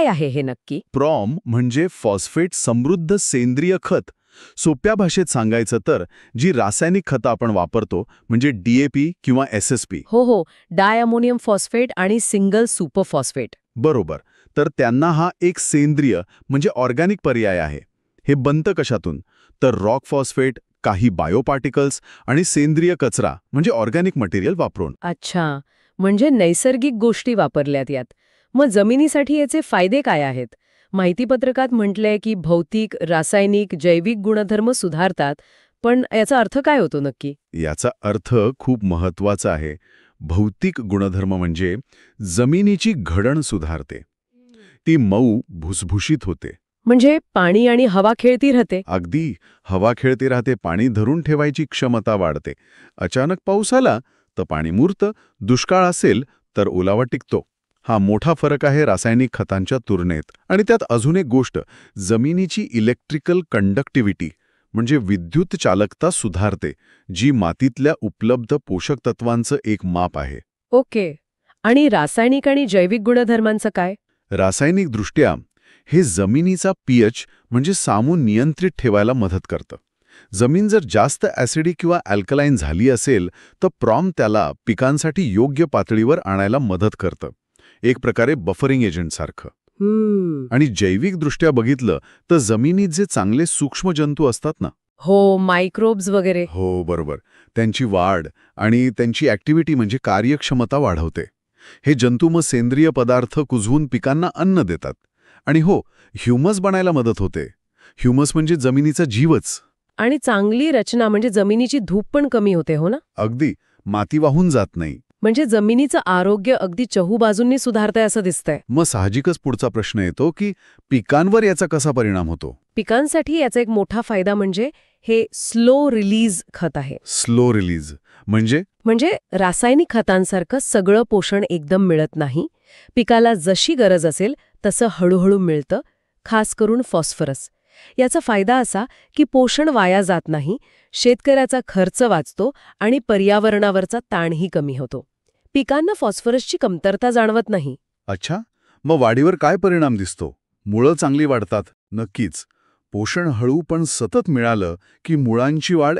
काय आहे हे नक्की? प्रॉम म्हणजे फॉस्फेट समृद्ध सेंद्रिय खत. सोप्या भाषेत सांगायचं तर जी रासायनिक खतं आपण वापरतो म्हणजे DAP किंवा SSP. हो, डायअमोनियम फॉस्फेट आणि सिंगल सुपर फॉस्फेट. बरोबर. तर त्यांना हा एक सेंद्रिय म्हणजे ऑर्गॅनिक पर्याय आहे. हे बनतं कशातून? तर रॉक फॉस्फेट, काही बायोपार्टिकल्स आणि सेंद्रिय कचरा म्हणजे ऑर्गॅनिक मटेरियल वापरून. अच्छा, म्हणजे नैसर्गिक गोष्टी वापरल्यात यात. मग जमिनीसाठी याचे फायदे काय आहेत? माहितीपत्रकात म्हटलंय की भौतिक, रासायनिक, जैविक गुणधर्म सुधारतात, पण याचा अर्थ काय होतो नक्की? याचा अर्थ खूप महत्वाचा आहे. भौतिक गुणधर्म म्हणजे जमिनीची घडण सुधारते. ती मऊ, भुसभुशीत होते. म्हणजे पाणी आणि हवा खेळती राहते. अगदी हवा खेळती राहते, पाणी धरून ठेवायची क्षमता वाढते. अचानक पाऊस आला तर पाणी मुरतं, दुष्काळ असेल तर ओलावा टिकतो. हा मोठा फरक आहे रासायनिक खतांच्या तुलनेत. आणि त्यात अजून एक गोष्ट, जमिनीची इलेक्ट्रिकल कंडक्टिव्हिटी म्हणजे विद्युत चालकता सुधारते, जी मातीतल्या उपलब्ध पोषक तत्वांचं एक माप आहे. ओके. आणि रासायनिक आणि जैविक गुणधर्मांचं काय? रासायनिकदृष्ट्या हे जमिनीचा pH म्हणजे सामू नियंत्रित ठेवायला मदत करतं. जमीन जर जास्त ॲसिडिक किंवा अल्कलाईन झाली असेल तर प्रॉम त्याला पिकांसाठी योग्य पातळीवर आणायला मदत करतं. एक प्रकारे बफरिंग एजंटसारखं. आणि जैविकदृष्ट्या बघितलं तर जमिनीत जे चांगले सूक्ष्म जंतू असतात ना, हो, मायक्रोब्स वगैरे. हो बरोबर, त्यांची वाढ आणि त्यांची ॲक्टिव्हिटी म्हणजे कार्यक्षमता वाढवते. हे जंतू मग सेंद्रिय पदार्थ कुजवून पिकांना अन्न देतात. आणि हो, ह्युमस बनायला मदत होते. ह्युमस म्हणजे जमिनीचा जीवच. आणि चांगली रचना म्हणजे जमिनीची धूप पण कमी होते, हो ना? अगदी, माती वाहून जात नाही. म्हणजे जमिनीचं आरोग्य अगदी चहूबाजूंनी सुधारतंय असं दिसतंय. मग साहजिकच पुढचा प्रश्न येतो की पिकांवर याचा कसा परिणाम होतो. पिकांसाठी याचा एक मोठा फायदा म्हणजे हे स्लो रिलीज खत आहे. स्लो रिलीज म्हणजे रासायनिक खतांसारखं सगळं पोषण एकदम मिळत नाही. पिकाला जशी गरज असेल तसं हळूहळू मिळतं, खास करून फॉस्फरस. याचा फायदा असा की पोषण वाया जात नाही, शेतकऱ्याचा खर्च वाचतो आणि पर्यावरणावरचा ताणही कमी होतो. पिकांना फॉस्फरसची कमतरता जाणवत नाही. अच्छा, मग वाढीवर काय परिणाम दिसतो? मुळं चांगली वाढतात. नक्कीच. पोषण हळू पण सतत मिळालं की मुळांची वाढ